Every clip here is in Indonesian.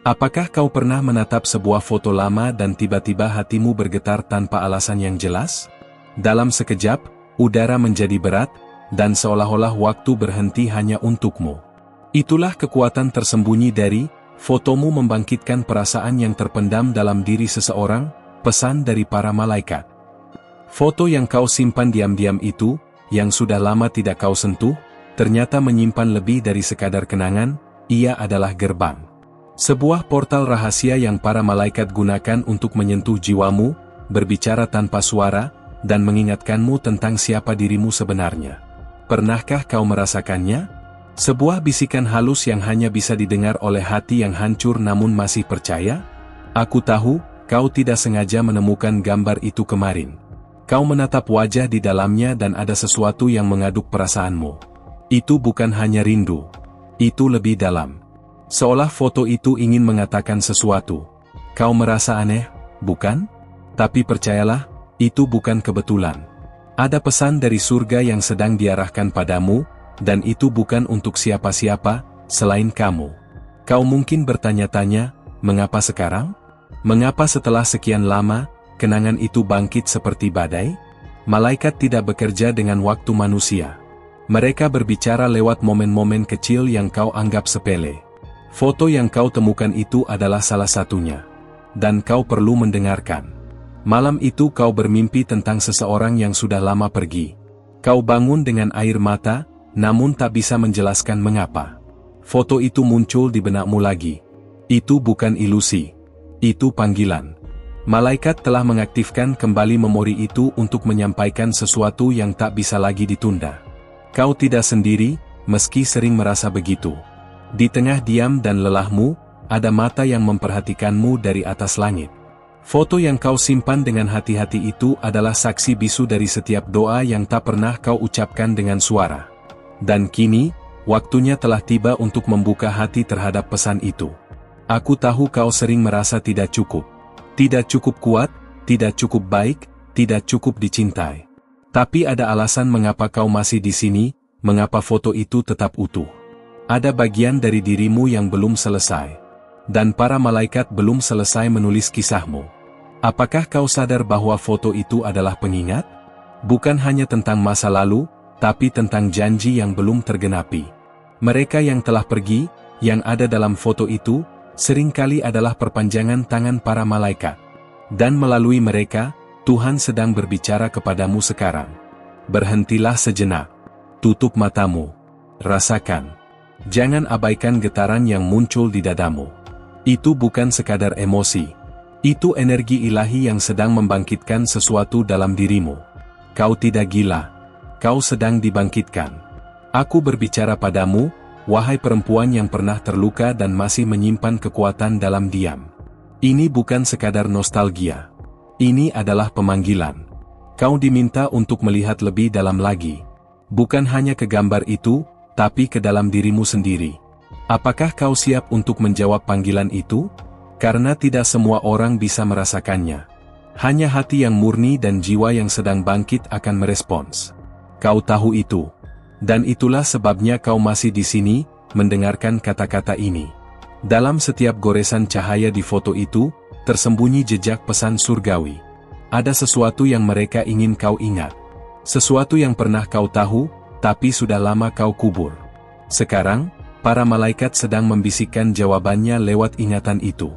Apakah kau pernah menatap sebuah foto lama dan tiba-tiba hatimu bergetar tanpa alasan yang jelas? Dalam sekejap, udara menjadi berat, dan seolah-olah waktu berhenti hanya untukmu. Itulah kekuatan tersembunyi dari fotomu, membangkitkan perasaan yang terpendam dalam diri seseorang, pesan dari para malaikat. Foto yang kau simpan diam-diam itu, yang sudah lama tidak kau sentuh, ternyata menyimpan lebih dari sekadar kenangan. Ia adalah gerbang. Sebuah portal rahasia yang para malaikat gunakan untuk menyentuh jiwamu, berbicara tanpa suara, dan mengingatkanmu tentang siapa dirimu sebenarnya. Pernahkah kau merasakannya? Sebuah bisikan halus yang hanya bisa didengar oleh hati yang hancur namun masih percaya? Aku tahu, kau tidak sengaja menemukan gambar itu kemarin. Kau menatap wajah di dalamnya dan ada sesuatu yang mengaduk perasaanmu. Itu bukan hanya rindu. Itu lebih dalam. Seolah foto itu ingin mengatakan sesuatu. Kau merasa aneh, bukan? Tapi percayalah, itu bukan kebetulan. Ada pesan dari surga yang sedang diarahkan padamu, dan itu bukan untuk siapa-siapa selain kamu. Kau mungkin bertanya-tanya, mengapa sekarang? Mengapa setelah sekian lama, kenangan itu bangkit seperti badai? Malaikat tidak bekerja dengan waktu manusia. Mereka berbicara lewat momen-momen kecil yang kau anggap sepele. Foto yang kau temukan itu adalah salah satunya. Dan kau perlu mendengarkan. Malam itu kau bermimpi tentang seseorang yang sudah lama pergi. Kau bangun dengan air mata, namun tak bisa menjelaskan mengapa. Foto itu muncul di benakmu lagi. Itu bukan ilusi. Itu panggilan. Malaikat telah mengaktifkan kembali memori itu untuk menyampaikan sesuatu yang tak bisa lagi ditunda. Kau tidak sendiri, meski sering merasa begitu. Di tengah diam dan lelahmu, ada mata yang memperhatikanmu dari atas langit. Foto yang kau simpan dengan hati-hati itu adalah saksi bisu dari setiap doa yang tak pernah kau ucapkan dengan suara. Dan kini, waktunya telah tiba untuk membuka hati terhadap pesan itu. Aku tahu kau sering merasa tidak cukup. Tidak cukup kuat, tidak cukup baik, tidak cukup dicintai. Tapi ada alasan mengapa kau masih di sini, mengapa foto itu tetap utuh. Ada bagian dari dirimu yang belum selesai. Dan para malaikat belum selesai menulis kisahmu. Apakah kau sadar bahwa foto itu adalah pengingat? Bukan hanya tentang masa lalu, tapi tentang janji yang belum tergenapi. Mereka yang telah pergi, yang ada dalam foto itu, seringkali adalah perpanjangan tangan para malaikat. Dan melalui mereka, Tuhan sedang berbicara kepadamu sekarang. Berhentilah sejenak. Tutup matamu. Rasakan. Jangan abaikan getaran yang muncul di dadamu. Itu bukan sekadar emosi. Itu energi ilahi yang sedang membangkitkan sesuatu dalam dirimu. Kau tidak gila. Kau sedang dibangkitkan. Aku berbicara padamu, wahai perempuan yang pernah terluka dan masih menyimpan kekuatan dalam diam. Ini bukan sekadar nostalgia. Ini adalah pemanggilan. Kau diminta untuk melihat lebih dalam lagi. Bukan hanya ke gambar itu, tapi ke dalam dirimu sendiri. Apakah kau siap untuk menjawab panggilan itu? Karena tidak semua orang bisa merasakannya. Hanya hati yang murni dan jiwa yang sedang bangkit akan merespons. Kau tahu itu. Dan itulah sebabnya kau masih di sini, mendengarkan kata-kata ini. Dalam setiap goresan cahaya di foto itu, tersembunyi jejak pesan surgawi. Ada sesuatu yang mereka ingin kau ingat. Sesuatu yang pernah kau tahu, tapi sudah lama kau kubur. Sekarang, para malaikat sedang membisikkan jawabannya lewat ingatan itu.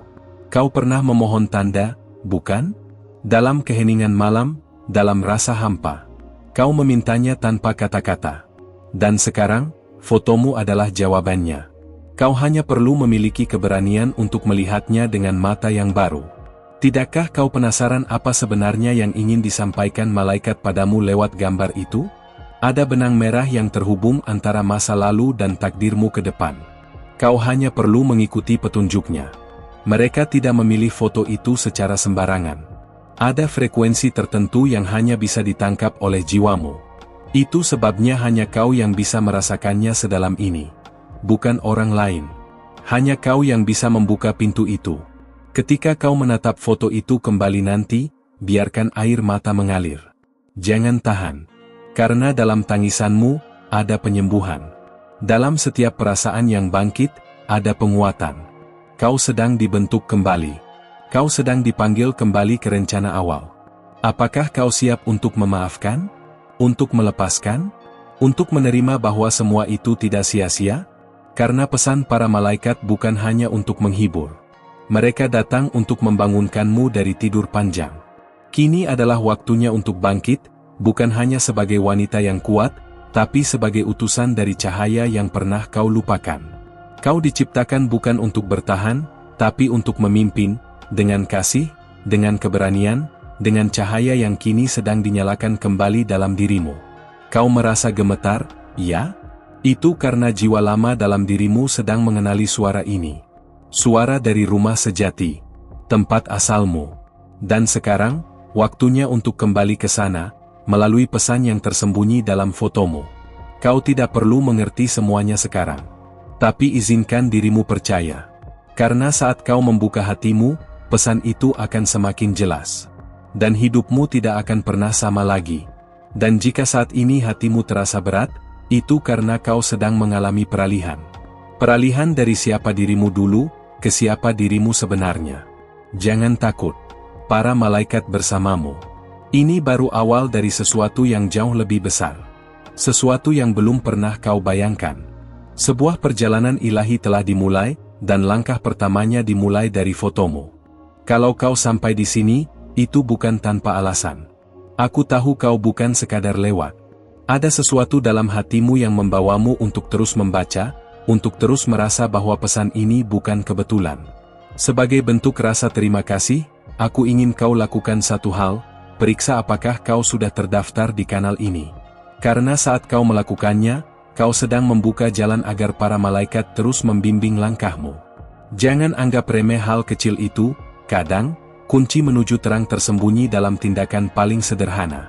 Kau pernah memohon tanda, bukan? Dalam keheningan malam, dalam rasa hampa. Kau memintanya tanpa kata-kata. Dan sekarang, fotomu adalah jawabannya. Kau hanya perlu memiliki keberanian untuk melihatnya dengan mata yang baru. Tidakkah kau penasaran apa sebenarnya yang ingin disampaikan malaikat padamu lewat gambar itu? Ada benang merah yang terhubung antara masa lalu dan takdirmu ke depan. Kau hanya perlu mengikuti petunjuknya. Mereka tidak memilih foto itu secara sembarangan. Ada frekuensi tertentu yang hanya bisa ditangkap oleh jiwamu. Itu sebabnya hanya kau yang bisa merasakannya sedalam ini. Bukan orang lain. Hanya kau yang bisa membuka pintu itu. Ketika kau menatap foto itu kembali nanti, biarkan air mata mengalir. Jangan tahan. Karena dalam tangisanmu, ada penyembuhan. Dalam setiap perasaan yang bangkit, ada penguatan. Kau sedang dibentuk kembali. Kau sedang dipanggil kembali ke rencana awal. Apakah kau siap untuk memaafkan? Untuk melepaskan? Untuk menerima bahwa semua itu tidak sia-sia? Karena pesan para malaikat bukan hanya untuk menghibur. Mereka datang untuk membangunkanmu dari tidur panjang. Kini adalah waktunya untuk bangkit, bukan hanya sebagai wanita yang kuat, tapi sebagai utusan dari cahaya yang pernah kau lupakan. Kau diciptakan bukan untuk bertahan, tapi untuk memimpin, dengan kasih, dengan keberanian, dengan cahaya yang kini sedang dinyalakan kembali dalam dirimu. Kau merasa gemetar, ya? Itu karena jiwa lama dalam dirimu sedang mengenali suara ini. Suara dari rumah sejati, tempat asalmu. Dan sekarang, waktunya untuk kembali ke sana, melalui pesan yang tersembunyi dalam fotomu. Kau tidak perlu mengerti semuanya sekarang. Tapi izinkan dirimu percaya. Karena saat kau membuka hatimu, pesan itu akan semakin jelas. Dan hidupmu tidak akan pernah sama lagi. Dan jika saat ini hatimu terasa berat, itu karena kau sedang mengalami peralihan. Peralihan dari siapa dirimu dulu, ke siapa dirimu sebenarnya. Jangan takut. Para malaikat bersamamu. Ini baru awal dari sesuatu yang jauh lebih besar. Sesuatu yang belum pernah kau bayangkan. Sebuah perjalanan ilahi telah dimulai, dan langkah pertamanya dimulai dari fotomu. Kalau kau sampai di sini, itu bukan tanpa alasan. Aku tahu kau bukan sekadar lewat. Ada sesuatu dalam hatimu yang membawamu untuk terus membaca, untuk terus merasa bahwa pesan ini bukan kebetulan. Sebagai bentuk rasa terima kasih, aku ingin kau lakukan satu hal, periksa apakah kau sudah terdaftar di kanal ini. Karena saat kau melakukannya, kau sedang membuka jalan agar para malaikat terus membimbing langkahmu. Jangan anggap remeh hal kecil itu, kadang, kunci menuju terang tersembunyi dalam tindakan paling sederhana.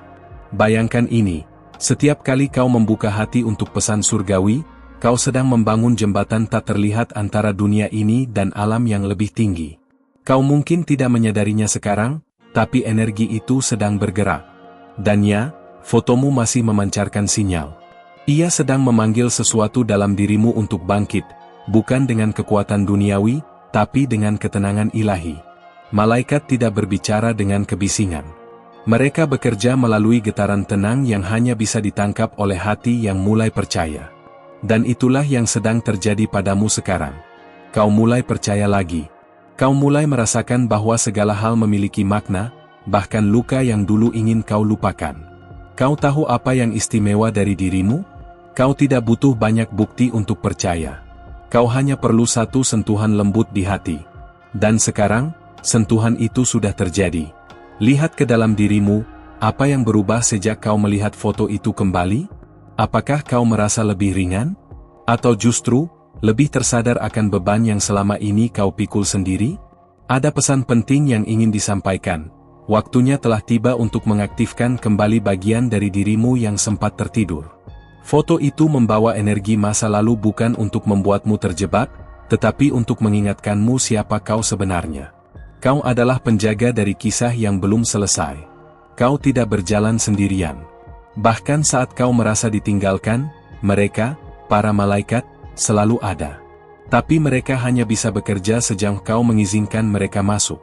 Bayangkan ini, setiap kali kau membuka hati untuk pesan surgawi, kau sedang membangun jembatan tak terlihat antara dunia ini dan alam yang lebih tinggi. Kau mungkin tidak menyadarinya sekarang, tapi energi itu sedang bergerak. Dan ya, fotomu masih memancarkan sinyal. Ia sedang memanggil sesuatu dalam dirimu untuk bangkit, bukan dengan kekuatan duniawi, tapi dengan ketenangan ilahi. Malaikat tidak berbicara dengan kebisingan. Mereka bekerja melalui getaran tenang yang hanya bisa ditangkap oleh hati yang mulai percaya. Dan itulah yang sedang terjadi padamu sekarang. Kau mulai percaya lagi. Kau mulai merasakan bahwa segala hal memiliki makna, bahkan luka yang dulu ingin kau lupakan. Kau tahu apa yang istimewa dari dirimu? Kau tidak butuh banyak bukti untuk percaya. Kau hanya perlu satu sentuhan lembut di hati. Dan sekarang, sentuhan itu sudah terjadi. Lihat ke dalam dirimu, apa yang berubah sejak kau melihat foto itu kembali? Apakah kau merasa lebih ringan? Atau justru, lebih tersadar akan beban yang selama ini kau pikul sendiri? Ada pesan penting yang ingin disampaikan. Waktunya telah tiba untuk mengaktifkan kembali bagian dari dirimu yang sempat tertidur. Foto itu membawa energi masa lalu bukan untuk membuatmu terjebak, tetapi untuk mengingatkanmu siapa kau sebenarnya. Kau adalah penjaga dari kisah yang belum selesai. Kau tidak berjalan sendirian. Bahkan saat kau merasa ditinggalkan, mereka, para malaikat, selalu ada. Tapi mereka hanya bisa bekerja sejauh kau mengizinkan mereka masuk.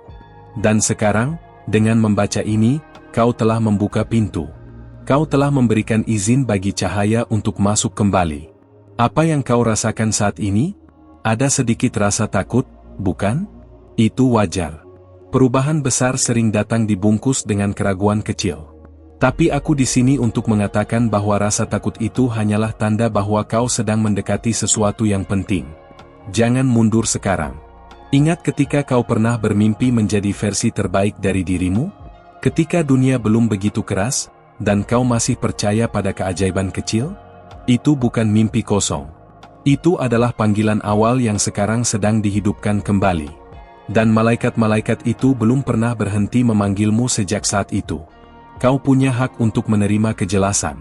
Dan sekarang, dengan membaca ini, kau telah membuka pintu. Kau telah memberikan izin bagi cahaya untuk masuk kembali. Apa yang kau rasakan saat ini? Ada sedikit rasa takut, bukan? Itu wajar. Perubahan besar sering datang dibungkus dengan keraguan kecil. Tapi aku di sini untuk mengatakan bahwa rasa takut itu hanyalah tanda bahwa kau sedang mendekati sesuatu yang penting. Jangan mundur sekarang. Ingat ketika kau pernah bermimpi menjadi versi terbaik dari dirimu? Ketika dunia belum begitu keras, dan kau masih percaya pada keajaiban kecil? Itu bukan mimpi kosong. Itu adalah panggilan awal yang sekarang sedang dihidupkan kembali. Dan malaikat-malaikat itu belum pernah berhenti memanggilmu sejak saat itu. Kau punya hak untuk menerima kejelasan.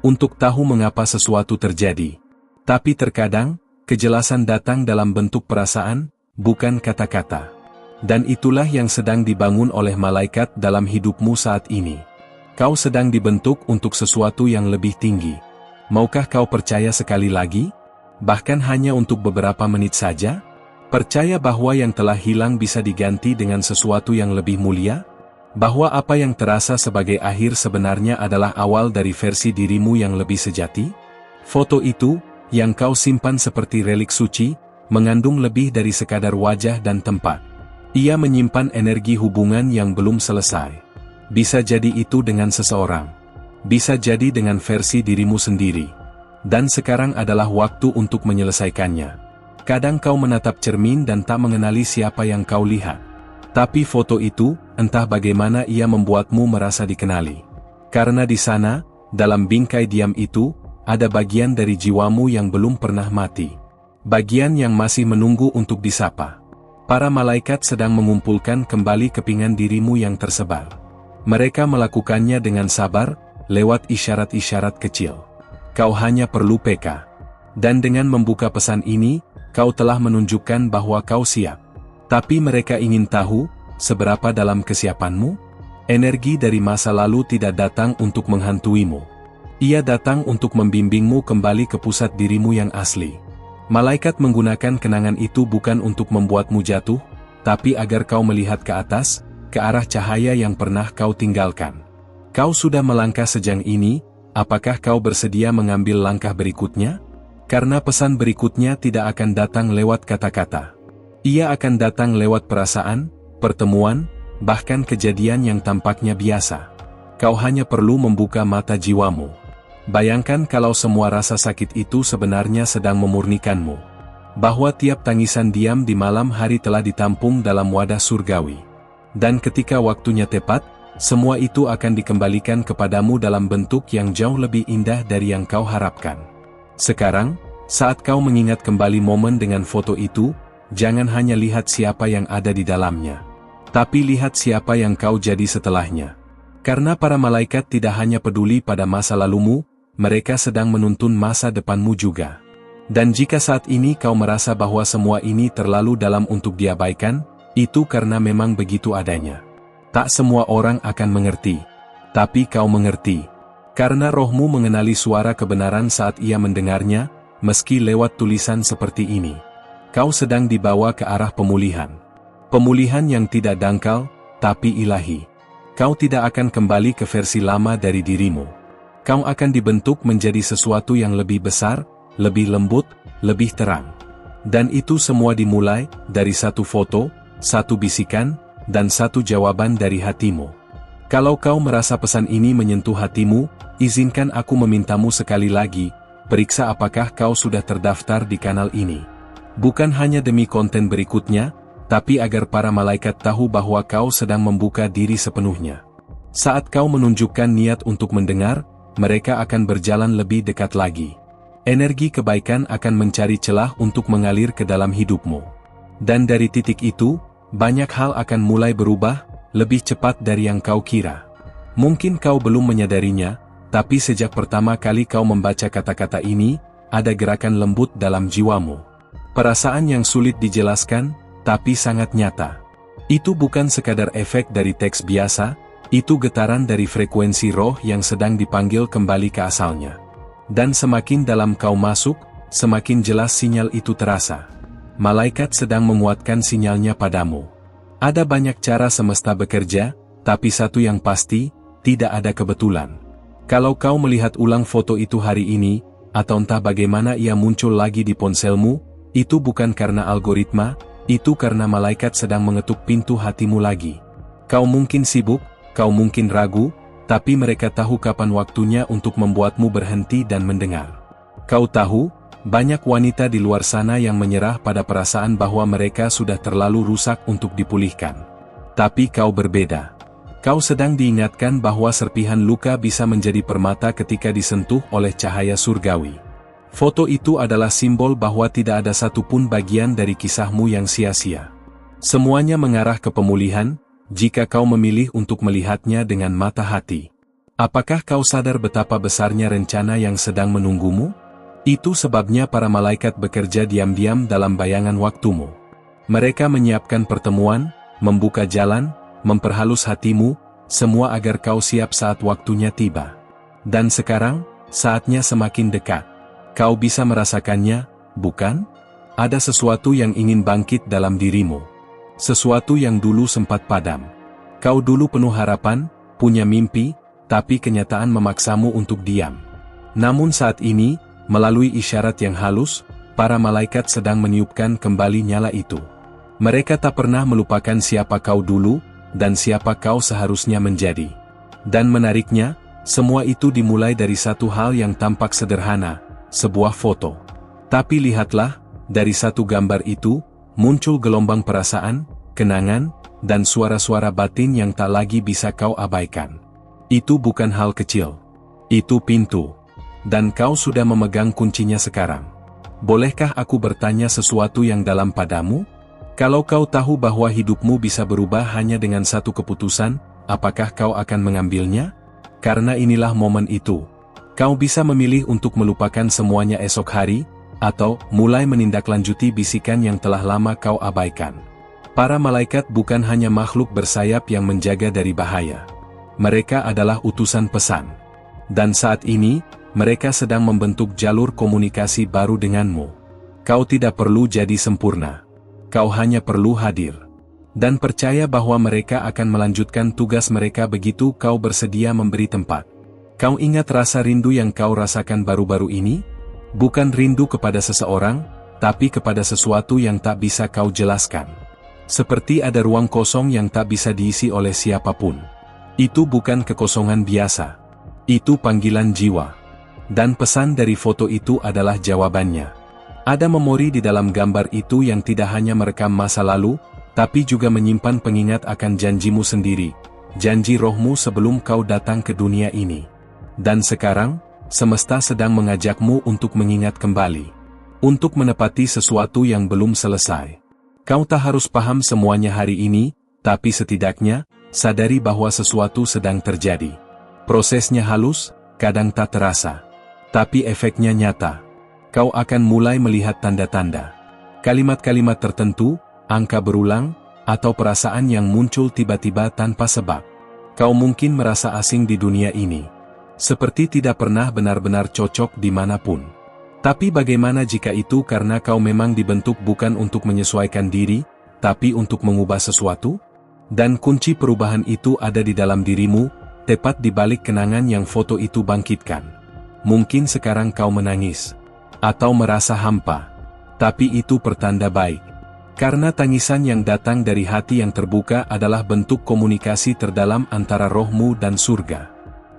Untuk tahu mengapa sesuatu terjadi. Tapi terkadang, kejelasan datang dalam bentuk perasaan, bukan kata-kata. Dan itulah yang sedang dibangun oleh malaikat dalam hidupmu saat ini. Kau sedang dibentuk untuk sesuatu yang lebih tinggi. Maukah kau percaya sekali lagi? Bahkan hanya untuk beberapa menit saja? Percaya bahwa yang telah hilang bisa diganti dengan sesuatu yang lebih mulia? Bahwa apa yang terasa sebagai akhir sebenarnya adalah awal dari versi dirimu yang lebih sejati? Foto itu, yang kau simpan seperti relik suci, mengandung lebih dari sekadar wajah dan tempat. Ia menyimpan energi hubungan yang belum selesai. Bisa jadi itu dengan seseorang. Bisa jadi dengan versi dirimu sendiri. Dan sekarang adalah waktu untuk menyelesaikannya. Kadang kau menatap cermin dan tak mengenali siapa yang kau lihat. Tapi foto itu, entah bagaimana ia membuatmu merasa dikenali. Karena di sana, dalam bingkai diam itu, ada bagian dari jiwamu yang belum pernah mati. Bagian yang masih menunggu untuk disapa. Para malaikat sedang mengumpulkan kembali kepingan dirimu yang tersebar. Mereka melakukannya dengan sabar, lewat isyarat-isyarat kecil. Kau hanya perlu peka. Dan dengan membuka pesan ini, kau telah menunjukkan bahwa kau siap. Tapi mereka ingin tahu, seberapa dalam kesiapanmu? Energi dari masa lalu tidak datang untuk menghantuimu. Ia datang untuk membimbingmu kembali ke pusat dirimu yang asli. Malaikat menggunakan kenangan itu bukan untuk membuatmu jatuh, tapi agar kau melihat ke atas, ke arah cahaya yang pernah kau tinggalkan. Kau sudah melangkah sejauh ini, apakah kau bersedia mengambil langkah berikutnya? Karena pesan berikutnya tidak akan datang lewat kata-kata. Ia akan datang lewat perasaan, pertemuan, bahkan kejadian yang tampaknya biasa. Kau hanya perlu membuka mata jiwamu. Bayangkan kalau semua rasa sakit itu sebenarnya sedang memurnikanmu. Bahwa tiap tangisan diam di malam hari telah ditampung dalam wadah surgawi. Dan ketika waktunya tepat, semua itu akan dikembalikan kepadamu dalam bentuk yang jauh lebih indah dari yang kau harapkan. Sekarang, saat kau mengingat kembali momen dengan foto itu, jangan hanya lihat siapa yang ada di dalamnya. Tapi lihat siapa yang kau jadi setelahnya. Karena para malaikat tidak hanya peduli pada masa lalumu, mereka sedang menuntun masa depanmu juga. Dan jika saat ini kau merasa bahwa semua ini terlalu dalam untuk diabaikan, itu karena memang begitu adanya. Tak semua orang akan mengerti. Tapi kau mengerti. Karena rohmu mengenali suara kebenaran saat ia mendengarnya, meski lewat tulisan seperti ini. Kau sedang dibawa ke arah pemulihan. Pemulihan yang tidak dangkal, tapi ilahi. Kau tidak akan kembali ke versi lama dari dirimu. Kau akan dibentuk menjadi sesuatu yang lebih besar, lebih lembut, lebih terang. Dan itu semua dimulai dari satu foto, satu bisikan, dan satu jawaban dari hatimu. Kalau kau merasa pesan ini menyentuh hatimu, izinkan aku memintamu sekali lagi, periksa apakah kau sudah terdaftar di kanal ini. Bukan hanya demi konten berikutnya, tapi agar para malaikat tahu bahwa kau sedang membuka diri sepenuhnya. Saat kau menunjukkan niat untuk mendengar, mereka akan berjalan lebih dekat lagi. Energi kebaikan akan mencari celah untuk mengalir ke dalam hidupmu. Dan dari titik itu, banyak hal akan mulai berubah, lebih cepat dari yang kau kira. Mungkin kau belum menyadarinya, tapi sejak pertama kali kau membaca kata-kata ini, ada gerakan lembut dalam jiwamu. Perasaan yang sulit dijelaskan, tapi sangat nyata. Itu bukan sekadar efek dari teks biasa, itu getaran dari frekuensi roh yang sedang dipanggil kembali ke asalnya. Dan semakin dalam kau masuk, semakin jelas sinyal itu terasa. Malaikat sedang menguatkan sinyalnya padamu. Ada banyak cara semesta bekerja, tapi satu yang pasti, tidak ada kebetulan. Kalau kau melihat ulang foto itu hari ini, atau entah bagaimana ia muncul lagi di ponselmu, itu bukan karena algoritma, itu karena malaikat sedang mengetuk pintu hatimu lagi. Kau mungkin sibuk, kau mungkin ragu, tapi mereka tahu kapan waktunya untuk membuatmu berhenti dan mendengar. Kau tahu, banyak wanita di luar sana yang menyerah pada perasaan bahwa mereka sudah terlalu rusak untuk dipulihkan. Tapi kau berbeda. Kau sedang diingatkan bahwa serpihan luka bisa menjadi permata ketika disentuh oleh cahaya surgawi. Foto itu adalah simbol bahwa tidak ada satupun bagian dari kisahmu yang sia-sia. Semuanya mengarah ke pemulihan, jika kau memilih untuk melihatnya dengan mata hati. Apakah kau sadar betapa besarnya rencana yang sedang menunggumu? Itu sebabnya para malaikat bekerja diam-diam dalam bayangan waktumu. Mereka menyiapkan pertemuan, membuka jalan, memperhalus hatimu, semua agar kau siap saat waktunya tiba. Dan sekarang, saatnya semakin dekat. Kau bisa merasakannya, bukan? Ada sesuatu yang ingin bangkit dalam dirimu. Sesuatu yang dulu sempat padam. Kau dulu penuh harapan, punya mimpi, tapi kenyataan memaksamu untuk diam. Namun saat ini, melalui isyarat yang halus, para malaikat sedang meniupkan kembali nyala itu. Mereka tak pernah melupakan siapa kau dulu, dan siapa kau seharusnya menjadi. Dan menariknya, semua itu dimulai dari satu hal yang tampak sederhana, sebuah foto. Tapi lihatlah, dari satu gambar itu, muncul gelombang perasaan, kenangan, dan suara-suara batin yang tak lagi bisa kau abaikan. Itu bukan hal kecil. Itu pintu. Dan kau sudah memegang kuncinya sekarang. Bolehkah aku bertanya sesuatu yang dalam padamu? Kalau kau tahu bahwa hidupmu bisa berubah hanya dengan satu keputusan, apakah kau akan mengambilnya? Karena inilah momen itu. Kau bisa memilih untuk melupakan semuanya esok hari, atau mulai menindaklanjuti bisikan yang telah lama kau abaikan. Para malaikat bukan hanya makhluk bersayap yang menjaga dari bahaya. Mereka adalah utusan pesan. Dan saat ini, mereka sedang membentuk jalur komunikasi baru denganmu. Kau tidak perlu jadi sempurna. Kau hanya perlu hadir. Dan percaya bahwa mereka akan melanjutkan tugas mereka begitu kau bersedia memberi tempat. Kau ingat rasa rindu yang kau rasakan baru-baru ini? Bukan rindu kepada seseorang, tapi kepada sesuatu yang tak bisa kau jelaskan. Seperti ada ruang kosong yang tak bisa diisi oleh siapapun. Itu bukan kekosongan biasa. Itu panggilan jiwa. Dan pesan dari foto itu adalah jawabannya. Ada memori di dalam gambar itu yang tidak hanya merekam masa lalu, tapi juga menyimpan pengingat akan janjimu sendiri, janji rohmu sebelum kau datang ke dunia ini. Dan sekarang, semesta sedang mengajakmu untuk mengingat kembali. Untuk menepati sesuatu yang belum selesai. Kau tak harus paham semuanya hari ini, tapi setidaknya, sadari bahwa sesuatu sedang terjadi. Prosesnya halus, kadang tak terasa. Tapi efeknya nyata. Kau akan mulai melihat tanda-tanda. Kalimat-kalimat tertentu, angka berulang, atau perasaan yang muncul tiba-tiba tanpa sebab. Kau mungkin merasa asing di dunia ini. Seperti tidak pernah benar-benar cocok dimanapun. Tapi bagaimana jika itu karena kau memang dibentuk bukan untuk menyesuaikan diri, tapi untuk mengubah sesuatu? Dan kunci perubahan itu ada di dalam dirimu, tepat di balik kenangan yang foto itu bangkitkan. Mungkin sekarang kau menangis. Atau merasa hampa. Tapi itu pertanda baik. Karena tangisan yang datang dari hati yang terbuka adalah bentuk komunikasi terdalam antara rohmu dan surga.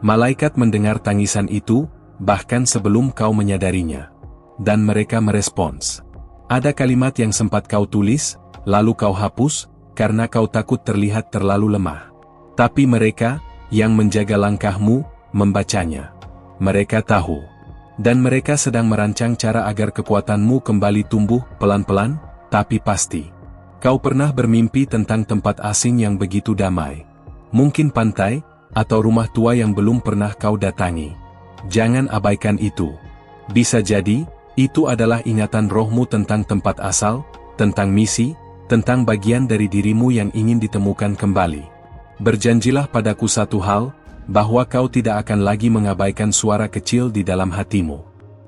Malaikat mendengar tangisan itu, bahkan sebelum kau menyadarinya. Dan mereka merespons. Ada kalimat yang sempat kau tulis, lalu kau hapus, karena kau takut terlihat terlalu lemah. Tapi mereka, yang menjaga langkahmu, membacanya. Mereka tahu. Dan mereka sedang merancang cara agar kekuatanmu kembali tumbuh pelan-pelan, tapi pasti. Kau pernah bermimpi tentang tempat asing yang begitu damai. Mungkin pantai, atau rumah tua yang belum pernah kau datangi. Jangan abaikan itu. Bisa jadi, itu adalah ingatan rohmu tentang tempat asal, tentang misi, tentang bagian dari dirimu yang ingin ditemukan kembali. Berjanjilah padaku satu hal, bahwa kau tidak akan lagi mengabaikan suara kecil di dalam hatimu.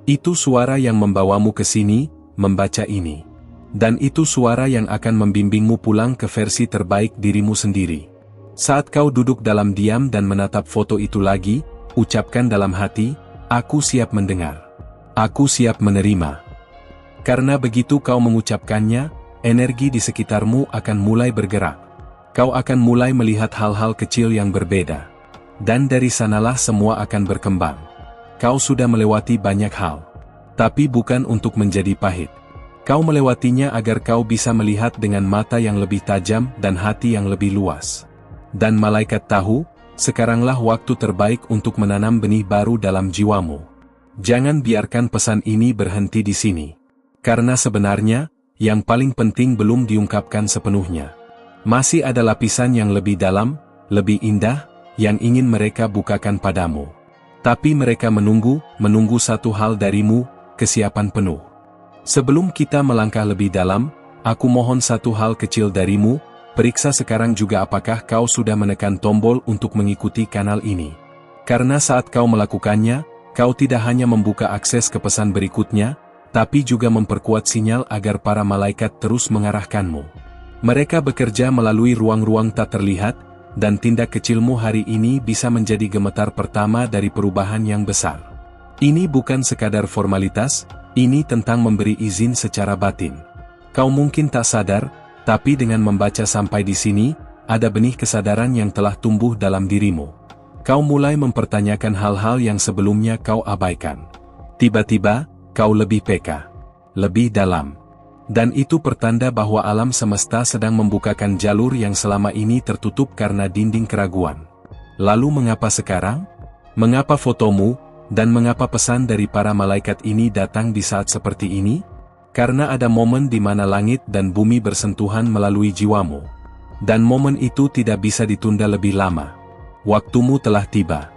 Itu suara yang membawamu ke sini, membaca ini. Dan itu suara yang akan membimbingmu pulang ke versi terbaik dirimu sendiri. Saat kau duduk dalam diam dan menatap foto itu lagi, ucapkan dalam hati, aku siap mendengar. Aku siap menerima. Karena begitu kau mengucapkannya, energi di sekitarmu akan mulai bergerak. Kau akan mulai melihat hal-hal kecil yang berbeda. Dan dari sanalah semua akan berkembang. Kau sudah melewati banyak hal. Tapi bukan untuk menjadi pahit. Kau melewatinya agar kau bisa melihat dengan mata yang lebih tajam dan hati yang lebih luas. Dan malaikat tahu, sekaranglah waktu terbaik untuk menanam benih baru dalam jiwamu. Jangan biarkan pesan ini berhenti di sini. Karena sebenarnya, yang paling penting belum diungkapkan sepenuhnya. Masih ada lapisan yang lebih dalam, lebih indah, yang ingin mereka bukakan padamu. Tapi mereka menunggu satu hal darimu, kesiapan penuh. Sebelum kita melangkah lebih dalam, aku mohon satu hal kecil darimu, periksa sekarang juga apakah kau sudah menekan tombol untuk mengikuti kanal ini. Karena saat kau melakukannya, kau tidak hanya membuka akses ke pesan berikutnya, tapi juga memperkuat sinyal agar para malaikat terus mengarahkanmu. Mereka bekerja melalui ruang-ruang tak terlihat, dan tindak kecilmu hari ini bisa menjadi gemetar pertama dari perubahan yang besar. Ini bukan sekadar formalitas, ini tentang memberi izin secara batin. Kau mungkin tak sadar, tapi dengan membaca sampai di sini, ada benih kesadaran yang telah tumbuh dalam dirimu. Kau mulai mempertanyakan hal-hal yang sebelumnya kau abaikan. Tiba-tiba, kau lebih peka, lebih dalam. Dan itu pertanda bahwa alam semesta sedang membukakan jalur yang selama ini tertutup karena dinding keraguan. Lalu mengapa sekarang? Mengapa fotomu, dan mengapa pesan dari para malaikat ini datang di saat seperti ini? Karena ada momen di mana langit dan bumi bersentuhan melalui jiwamu. Dan momen itu tidak bisa ditunda lebih lama. Waktumu telah tiba.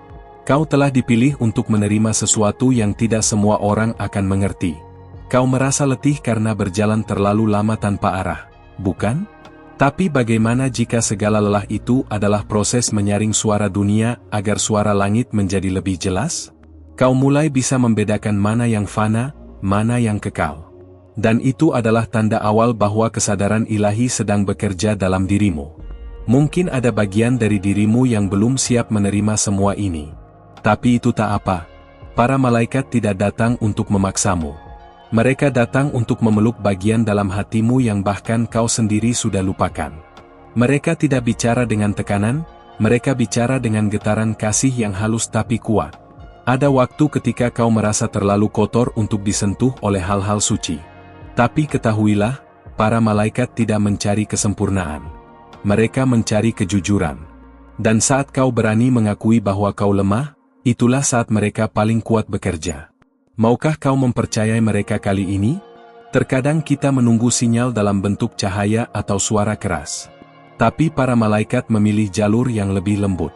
Kau telah dipilih untuk menerima sesuatu yang tidak semua orang akan mengerti. Kau merasa letih karena berjalan terlalu lama tanpa arah, bukan? Tapi bagaimana jika segala lelah itu adalah proses menyaring suara dunia agar suara langit menjadi lebih jelas? Kau mulai bisa membedakan mana yang fana, mana yang kekal. Dan itu adalah tanda awal bahwa kesadaran ilahi sedang bekerja dalam dirimu. Mungkin ada bagian dari dirimu yang belum siap menerima semua ini. Tapi itu tak apa. Para malaikat tidak datang untuk memaksamu. Mereka datang untuk memeluk bagian dalam hatimu yang bahkan kau sendiri sudah lupakan. Mereka tidak bicara dengan tekanan, mereka bicara dengan getaran kasih yang halus tapi kuat. Ada waktu ketika kau merasa terlalu kotor untuk disentuh oleh hal-hal suci. Tapi ketahuilah, para malaikat tidak mencari kesempurnaan. Mereka mencari kejujuran. Dan saat kau berani mengakui bahwa kau lemah, itulah saat mereka paling kuat bekerja. Maukah kau mempercayai mereka kali ini? Terkadang kita menunggu sinyal dalam bentuk cahaya atau suara keras. Tapi para malaikat memilih jalur yang lebih lembut.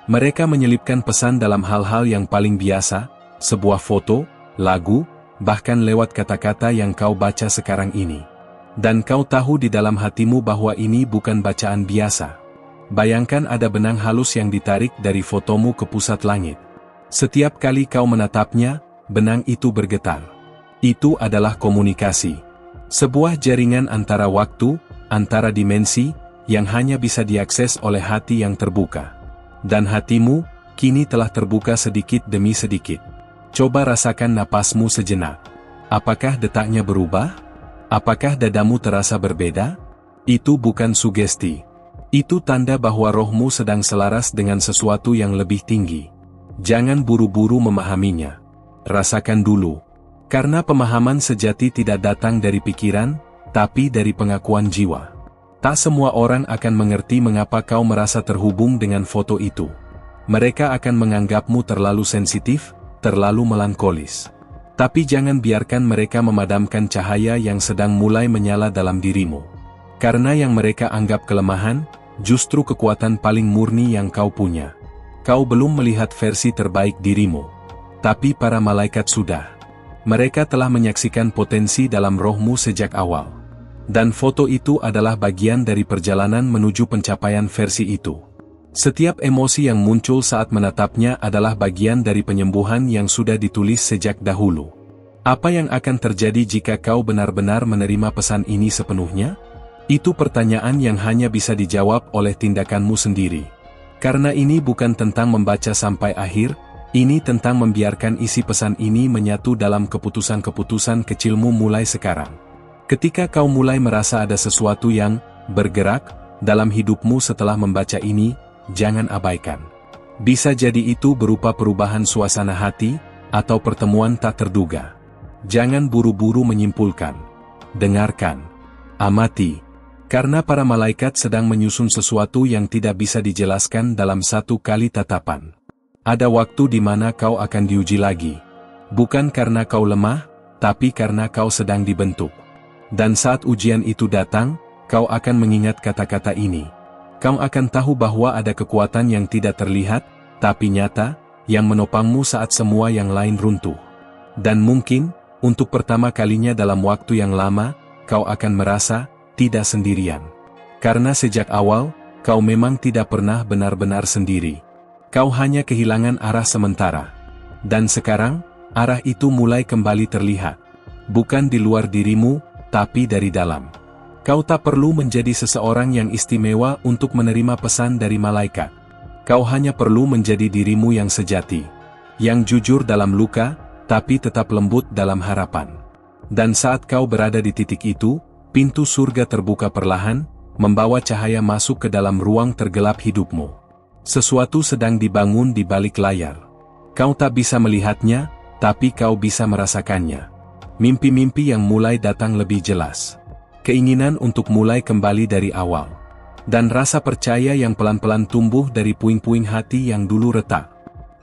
Mereka menyelipkan pesan dalam hal-hal yang paling biasa, sebuah foto, lagu, bahkan lewat kata-kata yang kau baca sekarang ini. Dan kau tahu di dalam hatimu bahwa ini bukan bacaan biasa. Bayangkan ada benang halus yang ditarik dari fotomu ke pusat langit. Setiap kali kau menatapnya, benang itu bergetar. Itu adalah komunikasi. Sebuah jaringan antara waktu, antara dimensi, yang hanya bisa diakses oleh hati yang terbuka. Dan hatimu, kini telah terbuka sedikit demi sedikit. Coba rasakan napasmu sejenak. Apakah detaknya berubah? Apakah dadamu terasa berbeda? Itu bukan sugesti. Itu tanda bahwa rohmu sedang selaras dengan sesuatu yang lebih tinggi. Jangan buru-buru memahaminya. Rasakan dulu. Karena pemahaman sejati tidak datang dari pikiran, tapi dari pengakuan jiwa. Tak semua orang akan mengerti mengapa kau merasa terhubung dengan foto itu. Mereka akan menganggapmu terlalu sensitif, terlalu melankolis. Tapi jangan biarkan mereka memadamkan cahaya yang sedang mulai menyala dalam dirimu. Karena yang mereka anggap kelemahan, justru kekuatan paling murni yang kau punya. Kau belum melihat versi terbaik dirimu. Tapi para malaikat sudah. Mereka telah menyaksikan potensi dalam rohmu sejak awal. Dan foto itu adalah bagian dari perjalanan menuju pencapaian versi itu. Setiap emosi yang muncul saat menatapnya adalah bagian dari penyembuhan yang sudah ditulis sejak dahulu. Apa yang akan terjadi jika kau benar-benar menerima pesan ini sepenuhnya? Itu pertanyaan yang hanya bisa dijawab oleh tindakanmu sendiri. Karena ini bukan tentang membaca sampai akhir, ini tentang membiarkan isi pesan ini menyatu dalam keputusan-keputusan kecilmu mulai sekarang. Ketika kau mulai merasa ada sesuatu yang bergerak dalam hidupmu setelah membaca ini, jangan abaikan. Bisa jadi itu berupa perubahan suasana hati, atau pertemuan tak terduga. Jangan buru-buru menyimpulkan. Dengarkan. Amati. Karena para malaikat sedang menyusun sesuatu yang tidak bisa dijelaskan dalam satu kali tatapan. Ada waktu di mana kau akan diuji lagi. Bukan karena kau lemah, tapi karena kau sedang dibentuk. Dan saat ujian itu datang, kau akan mengingat kata-kata ini. Kau akan tahu bahwa ada kekuatan yang tidak terlihat, tapi nyata, yang menopangmu saat semua yang lain runtuh. Dan mungkin, untuk pertama kalinya dalam waktu yang lama, kau akan merasa tidak sendirian. Karena sejak awal, kau memang tidak pernah benar-benar sendiri. Kau hanya kehilangan arah sementara. Dan sekarang, arah itu mulai kembali terlihat. bukan di luar dirimu, tapi dari dalam. Kau tak perlu menjadi seseorang yang istimewa untuk menerima pesan dari malaikat. Kau hanya perlu menjadi dirimu yang sejati, yang jujur dalam luka, tapi tetap lembut dalam harapan. Dan saat kau berada di titik itu, pintu surga terbuka perlahan, membawa cahaya masuk ke dalam ruang tergelap hidupmu. Sesuatu sedang dibangun di balik layar. Kau tak bisa melihatnya, tapi kau bisa merasakannya. Mimpi-mimpi yang mulai datang lebih jelas. Keinginan untuk mulai kembali dari awal. Dan rasa percaya yang pelan-pelan tumbuh dari puing-puing hati yang dulu retak.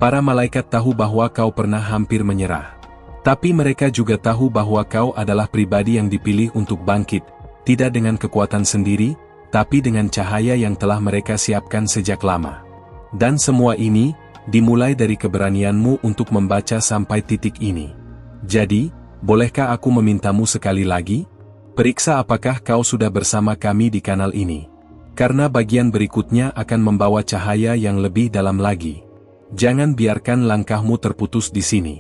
Para malaikat tahu bahwa kau pernah hampir menyerah. Tapi mereka juga tahu bahwa kau adalah pribadi yang dipilih untuk bangkit, tidak dengan kekuatan sendiri, tapi dengan cahaya yang telah mereka siapkan sejak lama. Dan semua ini, dimulai dari keberanianmu untuk membaca sampai titik ini. Jadi, bolehkah aku memintamu sekali lagi? Periksa apakah kau sudah bersama kami di kanal ini. Karena bagian berikutnya akan membawa cahaya yang lebih dalam lagi. Jangan biarkan langkahmu terputus di sini.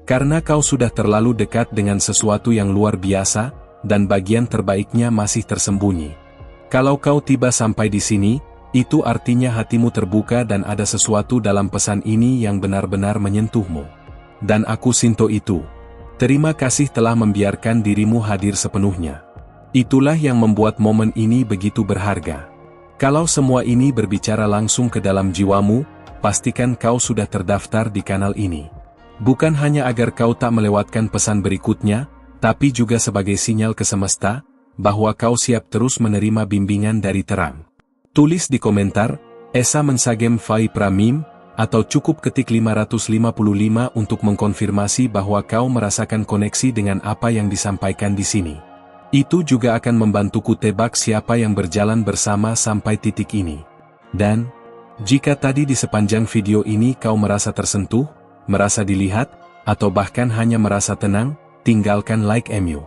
Karena kau sudah terlalu dekat dengan sesuatu yang luar biasa, dan bagian terbaiknya masih tersembunyi. Kalau kau tiba sampai di sini, itu artinya hatimu terbuka dan ada sesuatu dalam pesan ini yang benar-benar menyentuhmu. Dan aku Shinto itu. Terima kasih telah membiarkan dirimu hadir sepenuhnya. Itulah yang membuat momen ini begitu berharga. Kalau semua ini berbicara langsung ke dalam jiwamu, pastikan kau sudah terdaftar di kanal ini. Bukan hanya agar kau tak melewatkan pesan berikutnya, tapi juga sebagai sinyal ke semesta, bahwa kau siap terus menerima bimbingan dari terang. Tulis di komentar, Esa mensagem fai pramim, atau cukup ketik 555 untuk mengkonfirmasi bahwa kau merasakan koneksi dengan apa yang disampaikan di sini. Itu juga akan membantuku tebak siapa yang berjalan bersama sampai titik ini. Dan, jika tadi di sepanjang video ini kau merasa tersentuh, merasa dilihat, atau bahkan hanya merasa tenang, tinggalkan like MU.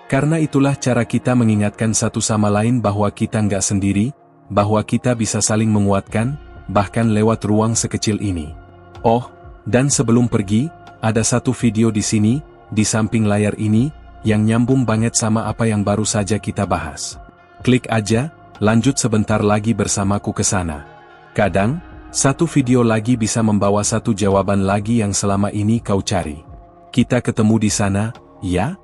Karena itulah cara kita mengingatkan satu sama lain bahwa kita nggak sendiri, bahwa kita bisa saling menguatkan, bahkan lewat ruang sekecil ini. Oh, dan sebelum pergi, ada satu video di sini, di samping layar ini, yang nyambung banget sama apa yang baru saja kita bahas. Klik aja, lanjut sebentar lagi bersamaku ke sana. Kadang, satu video lagi bisa membawa satu jawaban lagi yang selama ini kau cari. Kita ketemu di sana, ya?